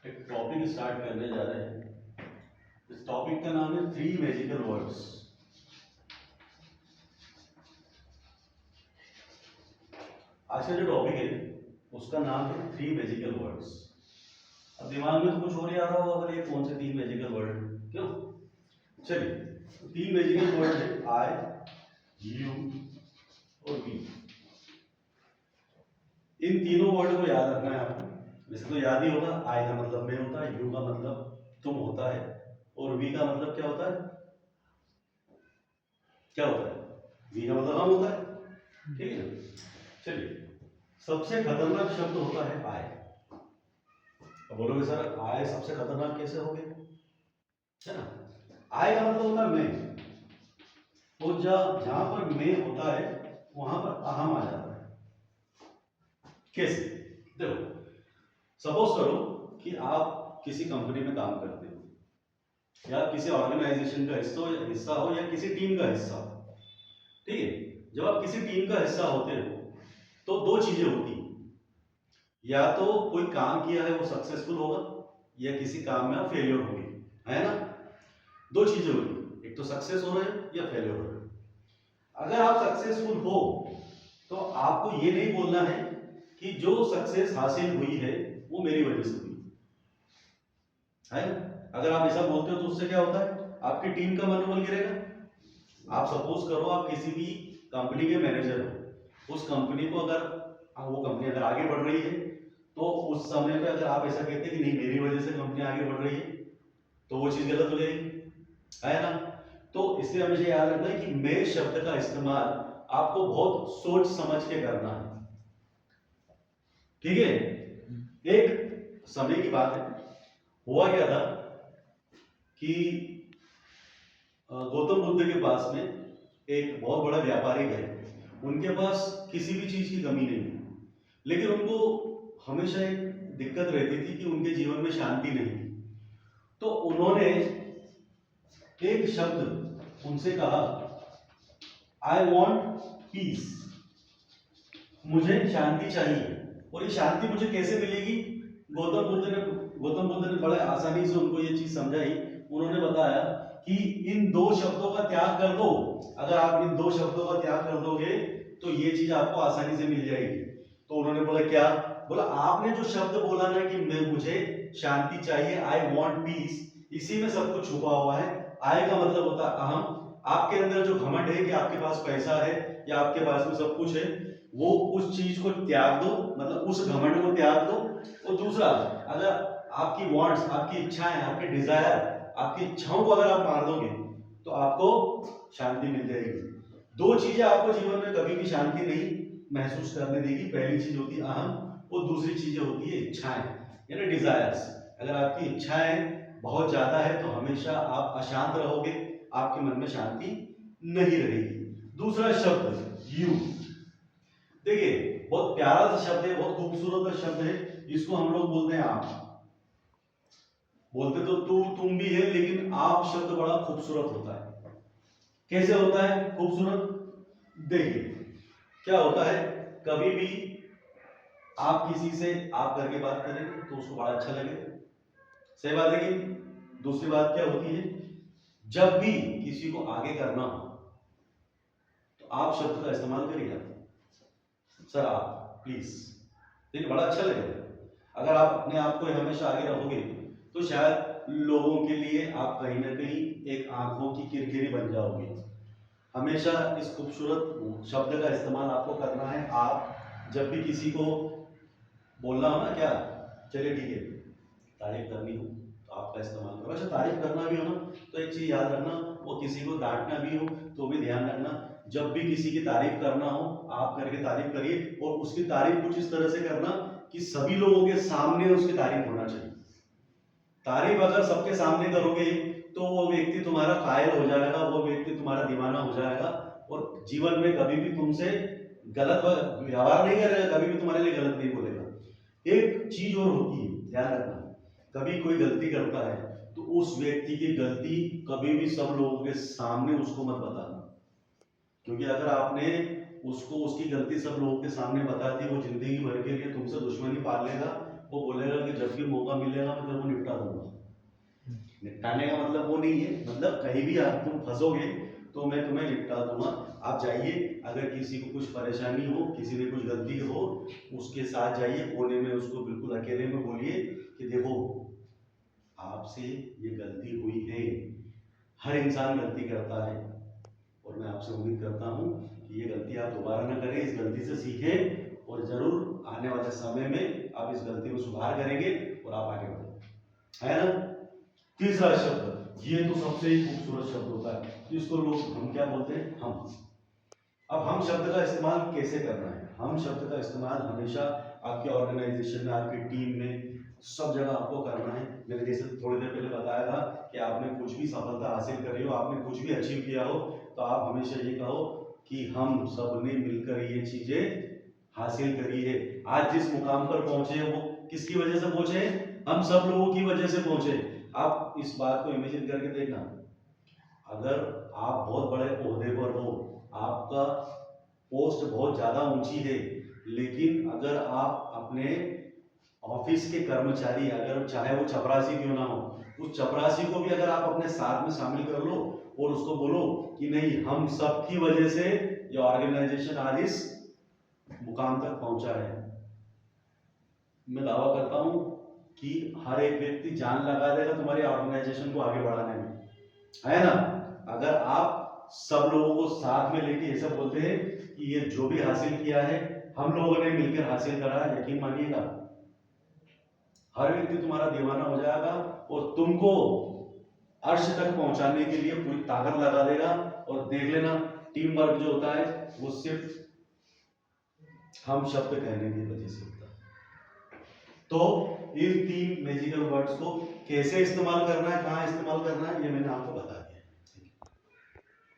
एक topic start करने जा रहे हैं। इस टॉपिक का नाम है 3 मैजिकल वर्ड्स। आज का जो टॉपिक है उसका नाम है 3 मैजिकल वर्ड्स। अब दिमाग में तो कुछ और ही आ रहा होगा, अगर ये कौन से 3 मैजिकल वर्ड, क्यों? चलिए, 3 मैजिकल वर्ड है आई, यू और वी। इन तीनों वर्ड को याद रखना है आपको। वैसे तो याद ही होगा, आई का मतलब मैं होता है, यू का मतलब तुम होता है, और वी का मतलब क्या होता है? क्या होता है? वी का मतलब हम होता है। ठीक है, चलिए, सबसे खतरनाक शब्द होता है आय। अब बोलोगे सर आय सबसे खतरनाक कैसे हो गए, है ना? आय का मतलब होता है मैं, तो जहां पर मैं होता है वहां पर अहम आ जाता है। कैसे? देखो, सपोज करो कि आप किसी कंपनी में काम करते हो, या किसी ऑर्गेनाइजेशन का हिस्सा हो या किसी टीम का हिस्सा हो। ठीक है, जब आप किसी टीम का हिस्सा होते हो तो दो चीजें होती हैं। या तो कोई काम किया है वो सक्सेसफुल होगा, या किसी काम में आप फेलियर होंगे, है ना? दो चीजें होगी, एक तो सक्सेस हो रहे हैं या फेलियर हो रहे हैं। अगर आप सक्सेसफुल हो तो आपको ये नहीं बोलना है कि जो सक्सेस हासिल हुई है वो मेरी वजह से हुई है ना? अगर आप ऐसा बोलते हो तो उससे क्या होता है? आपकी टीम का मनोबल गिरेगा। आप सपोज करो आप किसी भी कंपनी के मैनेजर हो, उस कंपनी को अगर वो कंपनी अगर आगे बढ़ रही है तो उस समय पे अगर आप ऐसा कहते हैं कि नहीं मेरी वजह से कंपनी आगे बढ़ रही है, तो वो चीज गलत हो जाएगी, है ना? तो इसलिए हमेशा याद रखना है कि मैं शब्द का इस्तेमाल आपको बहुत सोच समझ के करना है। ठीक है, एक समय की बात है, हुआ क्या था कि गौतम बुद्ध के पास में एक बहुत बड़ा व्यापारी गए। उनके पास किसी भी चीज की कमी नहीं थी, लेकिन उनको हमेशा एक दिक्कत रहती थी कि उनके जीवन में शांति नहीं थी। तो उन्होंने एक शब्द उनसे कहा, आई वॉन्ट पीस, मुझे शांति चाहिए। और ये शांति मुझे कैसे मिलेगी? गौतम बुद्ध ने बड़े आसानी से उनको ये चीज समझाई। उन्होंने बताया कि इन दो शब्दों का त्याग कर दो। अगर आप इन दो शब्दों का त्याग कर दोगे तो ये चीज आपको आसानी से मिल जाएगी। तो उन्होंने बोला क्या? बोला आपने जो शब्द बोला ना कि मैं मुझे शांति चाहिए, आई वॉन्ट पीस, इसी में सब कुछ छुपा हुआ है। आई का मतलब होता है अहम। आपके अंदर जो घमंड है कि आपके पास पैसा है या आपके पास में सब कुछ है, वो उस चीज को त्याग दो, मतलब उस घमंड को त्याग दो। और दूसरा, अगर आपकी वांट्स, आपकी इच्छाएं, आपके डिजायर, आपकी इच्छाओं को अगर आप मार दोगे तो आपको शांति मिल जाएगी। दो चीजें आपको जीवन में कभी भी शांति नहीं महसूस करने देगी। पहली चीज होती है अहम, और दूसरी चीजें होती है इच्छाएं, यानी डिजायर्स। अगर आपकी इच्छाएं बहुत ज्यादा है तो हमेशा आप अशांत रहोगे, आपके मन में शांति नहीं रहेगी। दूसरा शब्द यू, देखिए बहुत प्यारा सा शब्द है, बहुत खूबसूरत सा शब्द है। इसको हम लोग बोलते हैं आप। बोलते तो तू तुम भी है, लेकिन आप शब्द बड़ा खूबसूरत होता है। कैसे होता है खूबसूरत? देखिए क्या होता है, कभी भी आप किसी से आप करके बात करेंगे तो उसको बड़ा अच्छा लगेगा, सही बात है कि? दूसरी बात क्या होती है, जब भी किसी को आगे करना हो तो आप शब्द का इस्तेमाल करिए, सर आप प्लीज, देखिए बड़ा अच्छा लगेगा। अगर आप अपने आप को हमेशा आगे रखोगे तो शायद लोगों के लिए आप कहीं ना कहीं एक आंखों की किरकिरी बन जाओगे। हमेशा इस खूबसूरत शब्द का इस्तेमाल आपको करना है। आप जब भी किसी को बोलना हो ना, क्या चलिए ठीक है, तारीफ करनी हो तो आपका इस्तेमाल करो। अच्छा, तारीफ करना भी हो ना तो एक चीज याद रखना, वो किसी को डांटना भी हो तो भी ध्यान रखना, जब भी किसी की तारीफ करना हो आप करके तारीफ करिए, और उसकी तारीफ कुछ इस तरह से करना कि सभी लोगों के सामने उसकी तारीफ होना चाहिए। तारीफ अगर सबके सामने करोगे तो वो व्यक्ति तुम्हारा कायल हो जाएगा, वो व्यक्ति तुम्हारा दीवाना हो जाएगा, और जीवन में कभी भी तुमसे गलत व्यवहार नहीं करेगा, कभी भी तुम्हारे लिए गलत नहीं बोलेगा। एक चीज और होती है, ध्यान रखना, कभी कोई गलती करता है तो उस व्यक्ति की गलती कभी भी सब लोगों के सामने उसको मत बताना, क्योंकि अगर आपने उसको उसकी गलती सब लोगों के सामने बता दी, वो जिंदगी भर के लिए तुमसे दुश्मनी पाल लेगा वो बोलेगा कि जब भी मौका मिलेगा मैं तेरे को निपटा दूंगा। निपटाने का मतलब वो नहीं है, मतलब कहीं भी आप तुम फंसोगे तो मैं तुम्हें निपटा दूंगा। आप जाइए, अगर किसी को कुछ परेशानी हो, किसी ने कुछ गलती हो, उसके साथ जाइए कोने में, उसको बिल्कुल अकेले में बोलिए कि देखो आपसे ये गलती हुई है। हर इंसान गलती करता है और मैं आपसे उम्मीद करता हूँ कि ये गलती आप दोबारा ना करें, इस गलती से सीखें और जरूर आने वाले समय में आप इस गलती में सुधार करेंगे और आप आगे बढ़ेंगे, है ना। तीसरा शब्द, ये तो सबसे ही खूबसूरत शब्द होता है, तो इसको लोग हम क्या बोलते हैं, हम। अब हम शब्द का इस्तेमाल कैसे करना है? हम शब्द का इस्तेमाल हमेशा आपके ऑर्गेनाइजेशन में, आपकी टीम में, सब जगह आपको करना है। मैंने जैसे थोड़ी देर पहले बताया था कि आपने कुछ भी सफलता हासिल करी हो, आपने कुछ भी अचीव किया हो, तो आप हमेशा ये कहो कि हम सब ने मिलकर ये चीजें हासिल करी है। आज जिस मुकाम पर पहुंचे वो किसकी वजह से पहुंचे? हम सब लोगों की वजह से पहुंचे। आप इस बात को इमेजिन करके देखना, अगर आप बहुत बड़े ओहदे पर हो, आपका पोस्ट बहुत ज्यादा ऊंची है, लेकिन अगर आप अपने ऑफिस के कर्मचारी, अगर चाहे वो चपरासी क्यों ना हो, उस चपरासी को भी अगर आप अपने साथ में शामिल कर लो और उसको बोलो कि नहीं हम सब की वजह से ये ऑर्गेनाइजेशन आज इस मुकाम तक पहुंचा है, मैं दावा करता हूं कि हर एक व्यक्ति जान लगा देगा तुम्हारी ऑर्गेनाइजेशन को आगे बढ़ाने में, है ना। अगर आप सब लोगों को साथ में लेके ये सब बोलते हैं कि ये जो भी हासिल किया है हम लोगों ने मिलकर हासिल करा है, यकीन मानिएगा हर व्यक्ति तुम्हारा दीवाना हो जाएगा और तुमको अर्श तक पहुंचाने के लिए पूरी ताकत लगा देगा। और देख लेना, टीम वर्क जो होता है वो सिर्फ हम शब्द कहने की वजह से होता है। तो इन 3 मैजिकल वर्ड्स को कैसे इस्तेमाल करना है, कहाँ इस्तेमाल करना है, ये मैंने आपको बता दिया।